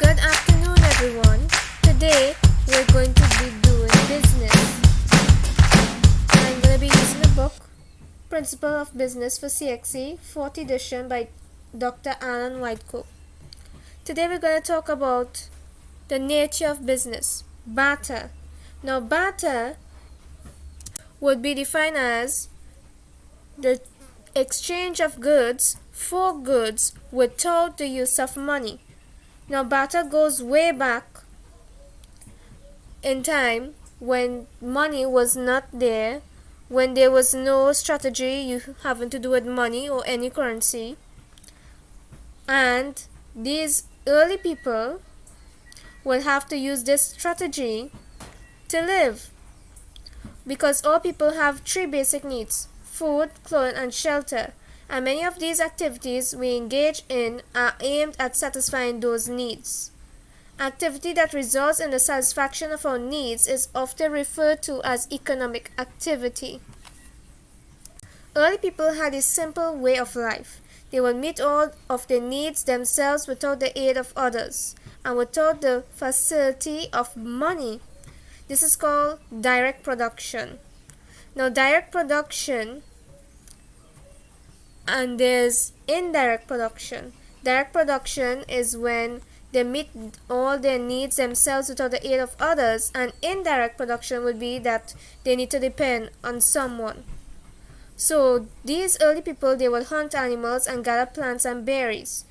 Good afternoon, everyone. Today we're going to be doing business. I'm going to be using the book Principle of Business for CXC, 4th edition by Dr. Alan Whitecoat. Today we're going to talk about the nature of business, barter. Now, barter would be defined as the exchange of goods for goods without the use of money. Now, barter goes way back in time when money was not there, when there was no strategy you having to do with money or any currency. And these early people will have to use this strategy to live, because all people have three basic needs: food, clothing, and shelter. And many of these activities we engage in are aimed at satisfying those needs. Activity that results in the satisfaction of our needs is often referred to as economic activity. Early people had a simple way of life. They would meet all of their needs themselves without the aid of others and without the facility of money. This is called direct production. Now, direct production, and there's indirect production. Direct production is when they meet all their needs themselves without the aid of others, and indirect production would be that they need to depend on someone. So these early people, they will hunt animals and gather plants and berries.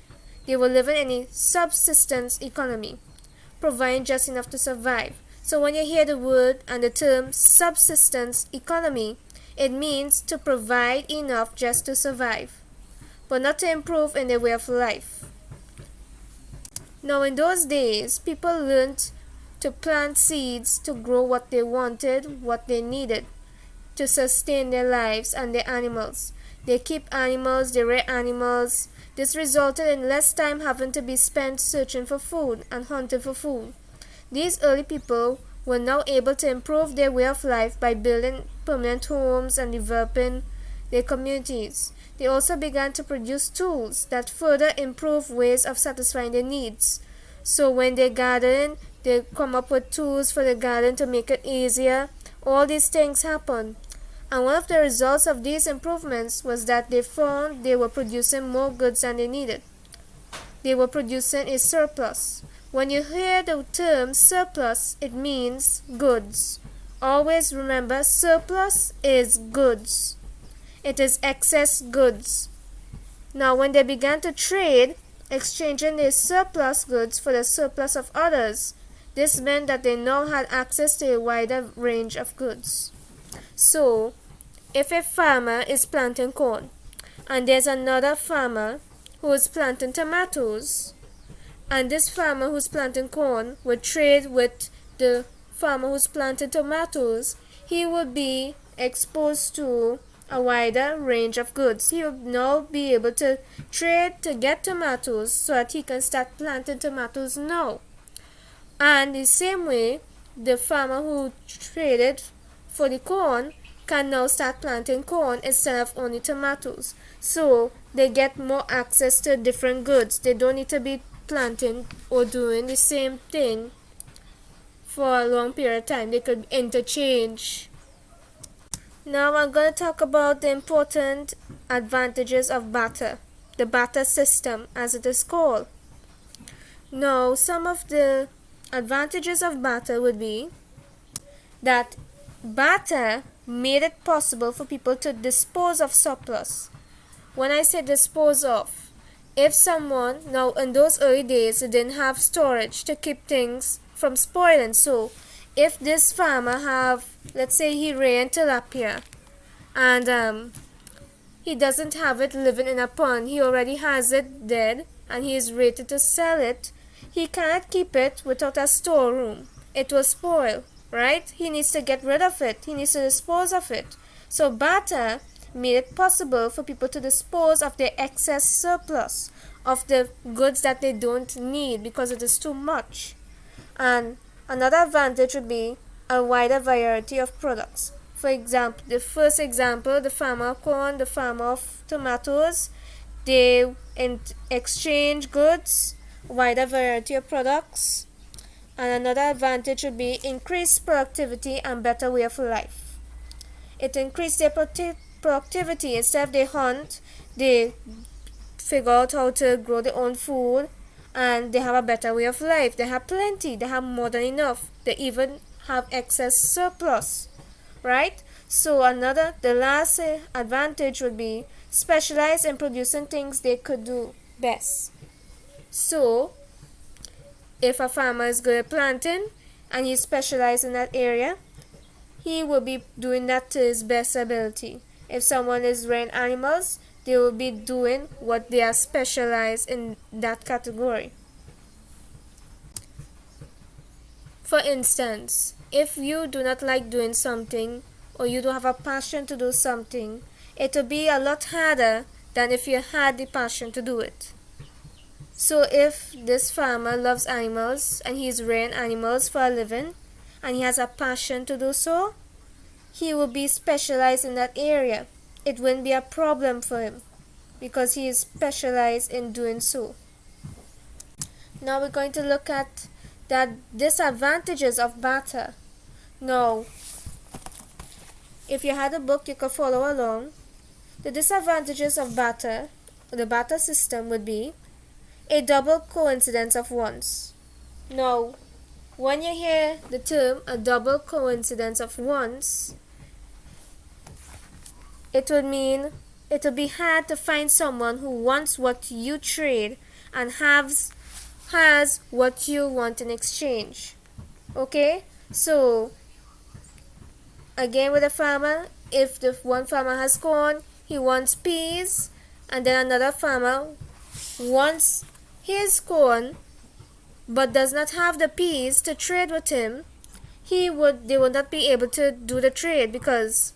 They will live in a subsistence economy, providing just enough to survive. So when you hear the word and the term subsistence economy, it means to provide enough just to survive, but not to improve in their way of life. Now, in those days, people learned to plant seeds to grow what they wanted, what they needed to sustain their lives and their animals. They keep animals, they rear animals. This resulted in less time having to be spent searching for food and hunting for food. These early people were now able to improve their way of life by building permanent homes and developing their communities. They also began to produce tools that further improve ways of satisfying their needs. So when they garden, they come up with tools for the garden to make it easier. All these things happen. And one of the results of these improvements was that they found they were producing more goods than they needed. They were producing a surplus. When you hear the term surplus, it means goods. Always remember, surplus is goods. It is excess goods. Now, when they began to trade, exchanging their surplus goods for the surplus of others, this meant that they now had access to a wider range of goods. So, if a farmer is planting corn, and there's another farmer who is planting tomatoes, and this farmer who's planting corn would trade with the farmer who's planting tomatoes, he would be exposed to a wider range of goods. He would now be able to trade to get tomatoes so that he can start planting tomatoes now. And the same way, the farmer who traded for the corn can now start planting corn instead of only tomatoes. So they get more access to different goods. They don't need to be planting or doing the same thing for a long period of time. They could interchange. Now I'm going to talk about the important advantages of barter, the barter system as it is called. Now, some of the advantages of barter would be that barter made it possible for people to dispose of surplus. When I say dispose of, if someone, now in those early days, they didn't have storage to keep things from spoiling. So if this farmer have, let's say he reared tilapia, and he doesn't have it living in a pond, he already has it dead, and he is ready to sell it, he cannot keep it without a storeroom. It will spoil, right? He needs to get rid of it. He needs to dispose of it. So barter made it possible for people to dispose of their excess surplus, of the goods that they don't need because it is too much. And another advantage would be a wider variety of products. For example, the first example, the farmer of corn, the farmer of tomatoes, they exchange goods wider variety of products. And another advantage would be increased productivity and better way of life. It increased their productivity. Instead of they hunt, they figure out how to grow their own food, and they have a better way of life. They have plenty, they have more than enough, they even have excess surplus, right? So the last advantage would be specialize in producing things they could do best. So if a farmer is good at planting and he specializes in that area, he will be doing that to his best ability. If someone is rearing animals, they will be doing what they are specialized in that category. For instance, if you do not like doing something, or you don't have a passion to do something, it will be a lot harder than if you had the passion to do it. So if this farmer loves animals and he's rearing animals for a living and he has a passion to do so, he will be specialized in that area. It wouldn't be a problem for him because he is specialized in doing so. Now we're going to look at the disadvantages of barter. Now, if you had a book, you could follow along. The disadvantages of barter, the barter system, would be a double coincidence of ones. Now, when you hear the term a double coincidence of ones, it would mean it would be hard to find someone who wants what you trade and has what you want in exchange. Okay? So, again with a farmer, if the one farmer has corn, he wants peas, and then another farmer wants his corn but does not have the peas to trade with him, they would not be able to do the trade because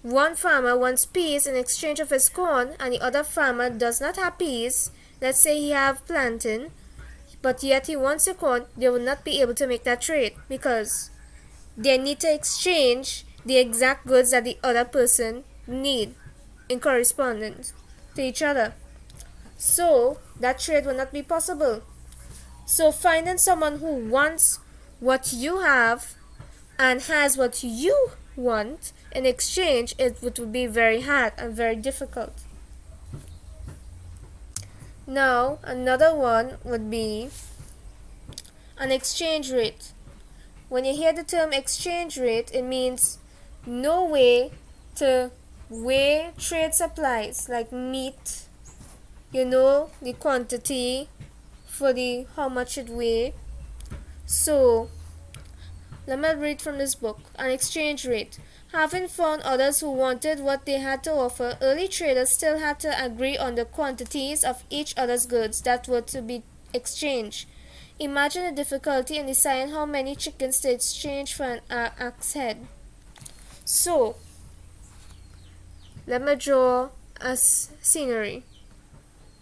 one farmer wants peas in exchange of his corn and the other farmer does not have peas. Let's say he have plantain, but yet he wants the corn. They will not be able to make that trade because they need to exchange the exact goods that the other person need in correspondence to each other. So that trade will not be possible. So finding someone who wants what you have and has what you want in exchange, it would be very hard and very difficult. Now another one would be an exchange rate. When you hear the term exchange rate, it means no way to weigh trade supplies like meat, the quantity for how much it weighs. So let me read from this book. An exchange rate. Having found others who wanted what they had to offer, early traders still had to agree on the quantities of each other's goods that were to be exchanged. Imagine the difficulty in deciding how many chickens to exchange for an axe head. So let me draw a scenery.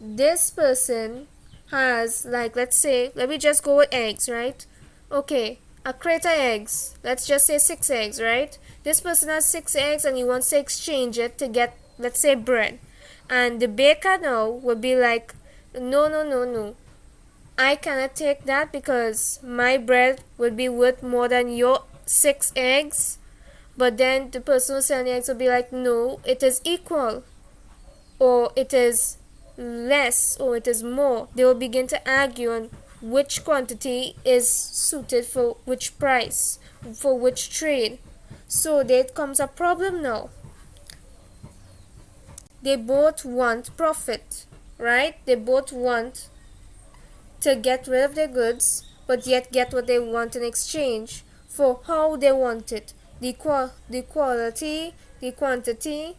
This person has, let's say, let me just go with eggs, right? Okay, a crate of eggs. Let's just say 6 eggs, right? This person has 6 eggs and he wants to exchange it to get, let's say, bread. And the baker now would be like, no. I cannot take that because my bread would be worth more than your 6 eggs. But then the person who's selling the eggs would be like, no, it is equal. Or it is less, or it is more. They will begin to argue on which quantity is suited for which price, for which trade. So there comes a problem now. They both want profit, right? They both want to get rid of their goods, but yet get what they want in exchange for how they want it. The quality, the quantity,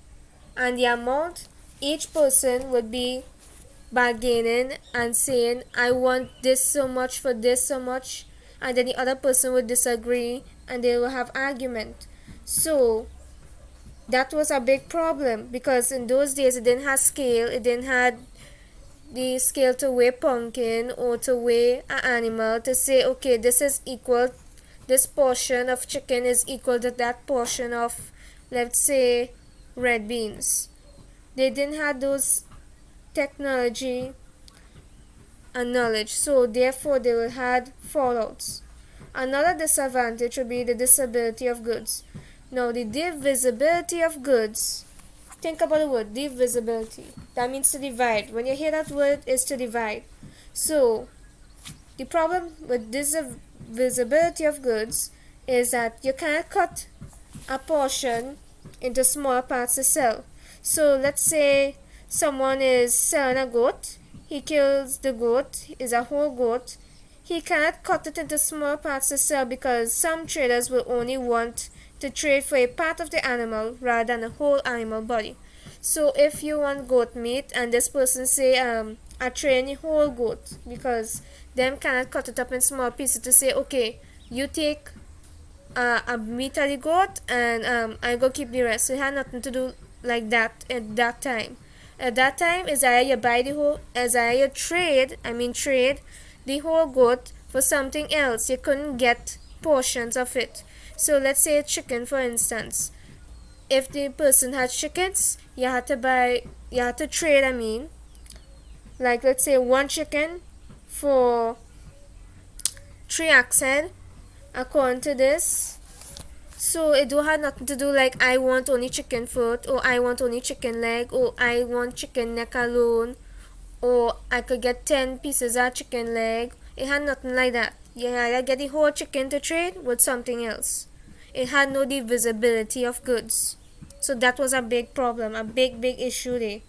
and the amount. Each person would be bargaining and saying, I want this so much for this so much, and then the other person would disagree and they will have argument. So that was a big problem because in those days it didn't have scale, it didn't have the scale to weigh pumpkin or to weigh an animal to say, okay, this is equal, this portion of chicken is equal to that portion of, let's say, red beans. They didn't have those technology and knowledge, so therefore they will have fallouts. Another disadvantage would be the disability of goods. Now the divisibility of goods, think about the word divisibility. That means to divide. When you hear that word, is to divide. So the problem with divisibility of goods is that you can't cut a portion into smaller parts to sell. So let's say someone is selling a goat. He kills the goat, is a whole goat. He cannot cut it into small parts to sell because some traders will only want to trade for a part of the animal rather than the whole animal body. So if you want goat meat and this person say I trade the whole goat, because them cannot cut it up in small pieces to say, okay, you take a meat of the goat and I go keep the rest. So it had nothing to do like that at that time. At that time, is either you buy the whole, as either you trade the whole goat for something else. You couldn't get portions of it. So let's say a chicken, for instance. If the person had chickens, you had to trade, like let's say one chicken for 3 ox head, according to this. So it do have nothing to do like I want only chicken foot, or I want only chicken leg, or I want chicken neck alone, or I could get 10 pieces of chicken leg. It had nothing like that. You either get the whole chicken to trade with something else. It had no divisibility of goods. So that was a big problem, a big issue there.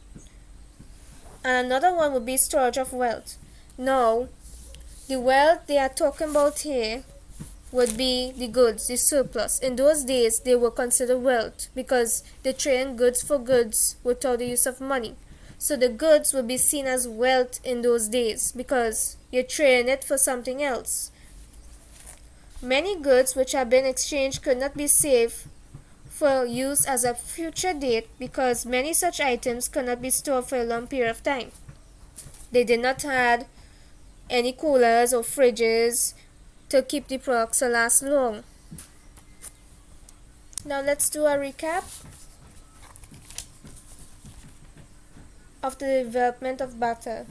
And another one would be storage of wealth. Now, the wealth they are talking about here would be the goods, the surplus. In those days, they were considered wealth because they traded goods for goods without the use of money. So the goods would be seen as wealth in those days because you're trading it for something else. Many goods which have been exchanged could not be saved for use as a future date because many such items could not be stored for a long period of time. They did not have any coolers or fridges to keep the products to last long. Now let's do a recap of the development of Barter.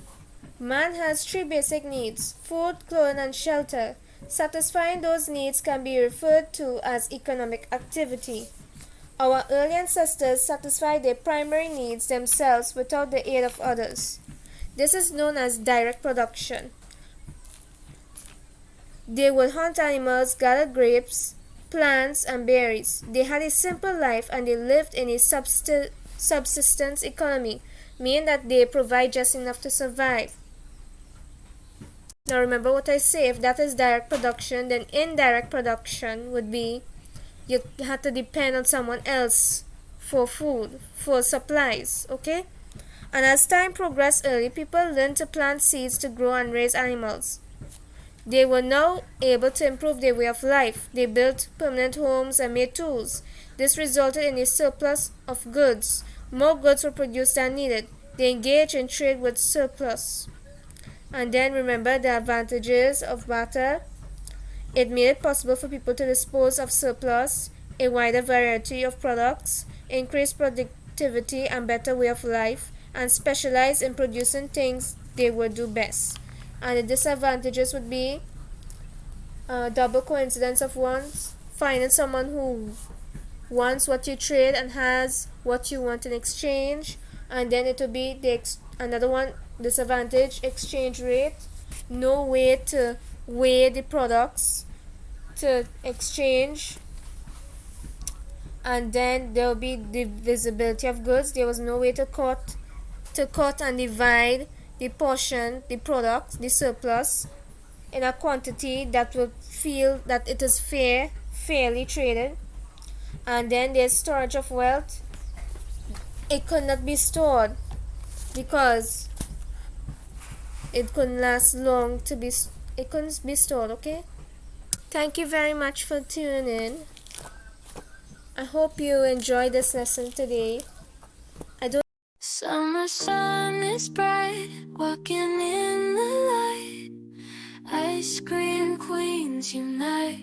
Man has 3 basic needs: food, clothing, and shelter. Satisfying those needs can be referred to as economic activity. Our early ancestors satisfied their primary needs themselves without the aid of others. This is known as direct production. They would hunt animals, gather grapes, plants, and berries. They had a simple life and they lived in a subsistence economy, meaning that they provide just enough to survive. Now remember what I say, if that is direct production, then indirect production would be you had to depend on someone else for food, for supplies, okay? And as time progressed, early people learned to plant seeds to grow and raise animals. They were now able to improve their way of life. They built permanent homes and made tools. This resulted in a surplus of goods. More goods were produced than needed. They engaged in trade with surplus. And then remember the advantages of barter. It made it possible for people to dispose of surplus, a wider variety of products, increased productivity and better way of life, and specialize in producing things they would do best. And the disadvantages would be double coincidence of wants, finding someone who wants what you trade and has what you want in exchange. And then it would be another one disadvantage, exchange rate, no way to weigh the products to exchange. And then there will be the visibility of goods. There was no way to cut and divide the portion, the product, the surplus in a quantity that would feel that it is fairly traded. And then there's storage of wealth. It could not be stored because it couldn't last long it couldn't be stored, okay? Thank you very much for tuning in. I hope you enjoyed this lesson today. Summer sun is bright, walking in the light. Ice cream queens unite.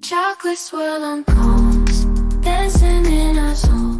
Chocolate swirl on cones, dancing in our zone.